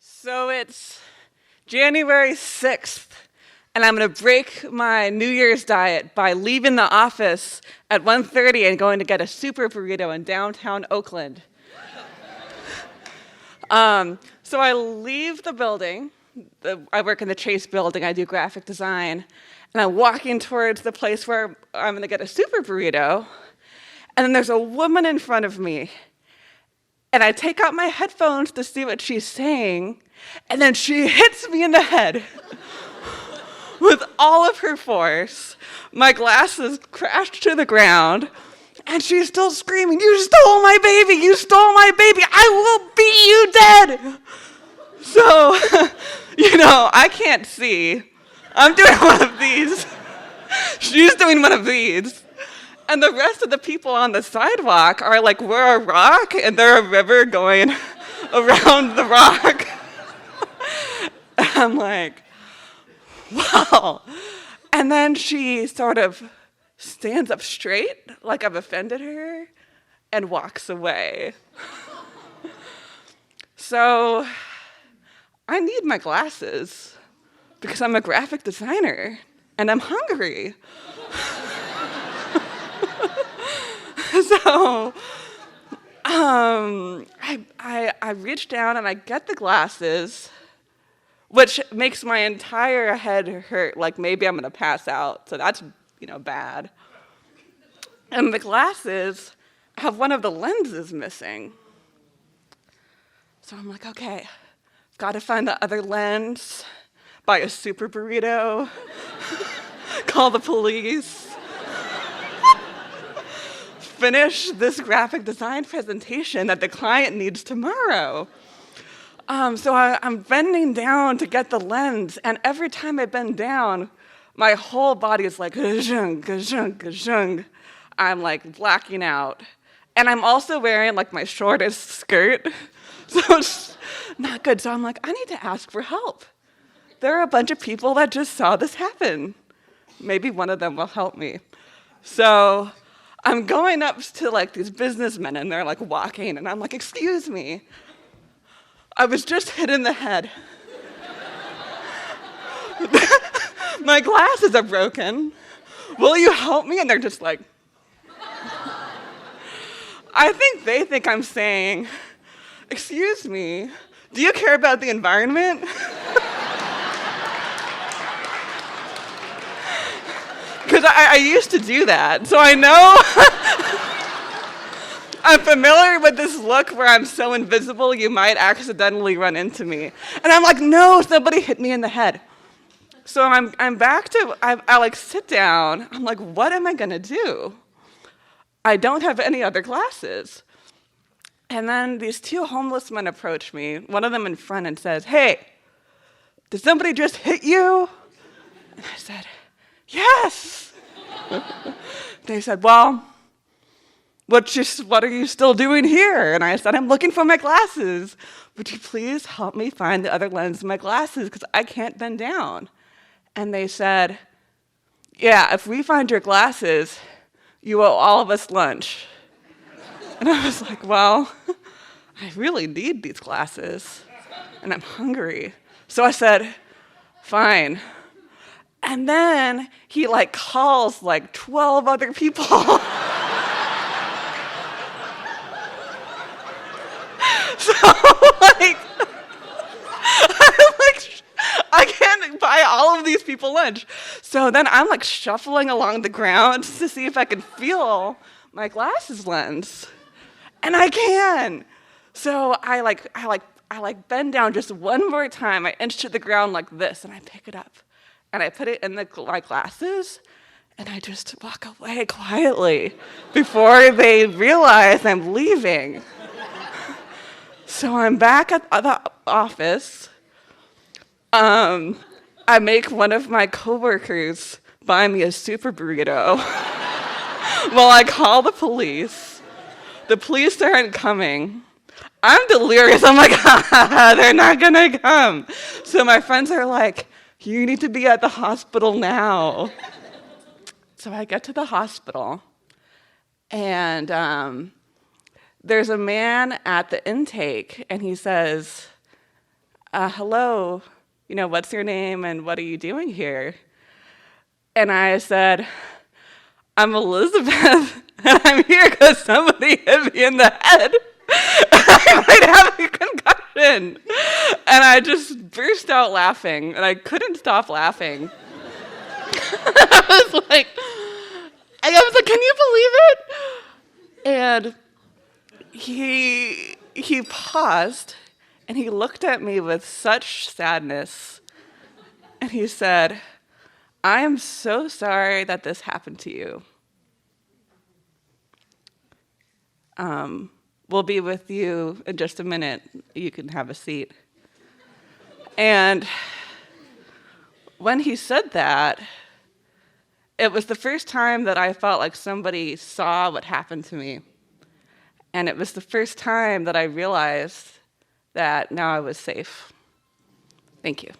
So it's January 6th, and I'm going to break my New Year's diet by leaving the office at 1:30 and going to get a super burrito in downtown Oakland. So I leave the building. I work in the Chase building. I do graphic design. And I'm walking towards the place where I'm going to get a super burrito. And then there's a woman in front of me. And I take out my headphones to see what she's saying. And then she hits me in the head with all of her force. My glasses crashed to the ground. And she's still screaming, "You stole my baby! You stole my baby! I will beat you dead!" So, I can't see. I'm doing one of these. She's doing one of these. And the rest of the people on the sidewalk are like, we're a rock, and they're a river going around the rock. And I'm like, wow. And then she sort of stands up straight, like I've offended her, and walks away. So I need my glasses because I'm a graphic designer and I'm hungry. So I reach down and I get the glasses, which makes my entire head hurt, like maybe I'm gonna pass out, so that's bad. And the glasses have one of the lenses missing. So I'm like, okay, gotta find the other lens, buy a super burrito, call the police, finish this graphic design presentation that the client needs tomorrow. So I'm bending down to get the lens, and every time I bend down, my whole body is like, ka-zhung, ka-zhung, ka-zhung. I'm like blacking out. And I'm also wearing like my shortest skirt, so it's not good. So I'm like, I need to ask for help. There are a bunch of people that just saw this happen. Maybe one of them will help me. So I'm going up to like these businessmen, and they're like walking, and I'm like, excuse me, I was just hit in the head. My glasses are broken. Will you help me? And they're just like, I think they think I'm saying, excuse me, do you care about the environment? Because I used to do that, so I know. I'm familiar with this look where I'm so invisible you might accidentally run into me. And I'm like, no, somebody hit me in the head. So I'm back to, I like sit down. I'm like, what am I gonna do? I don't have any other glasses. And then these two homeless men approach me, one of them in front, and says, hey, did somebody just hit you? And I said, yes. They said, well, what are you still doing here? And I said, I'm looking for my glasses. Would you please help me find the other lens in my glasses because I can't bend down? And they said, yeah, if we find your glasses, you owe all of us lunch. And I was like, well, I really need these glasses, and I'm hungry. So I said, fine. And then he like calls like 12 other people. So like, I'm like, I can't buy all of these people lunch. So then I'm like shuffling along the ground to see if I can feel my glasses lens. And I can. So I bend down just one more time. I inch to the ground like this, and I pick it up. And I put it in my glasses, and I just walk away quietly before they realize I'm leaving. So I'm back at the office. I make one of my coworkers buy me a super burrito. Well, I call the police. The police aren't coming. I'm delirious. I'm like, they're not gonna come. So my friends are like, you need to be at the hospital now. So I get to the hospital, and there's a man at the intake, and he says, hello, what's your name and what are you doing here? And I said, I'm Elizabeth, and I'm here because somebody hit me in the head. I might have a concussion. And I just burst out laughing, and I couldn't stop laughing. I was like, can you believe it? And he paused, and he looked at me with such sadness, and he said, I am so sorry that this happened to you. We'll be with you in just a minute. You can have a seat. And when he said that, it was the first time that I felt like somebody saw what happened to me. And it was the first time that I realized that now I was safe. Thank you.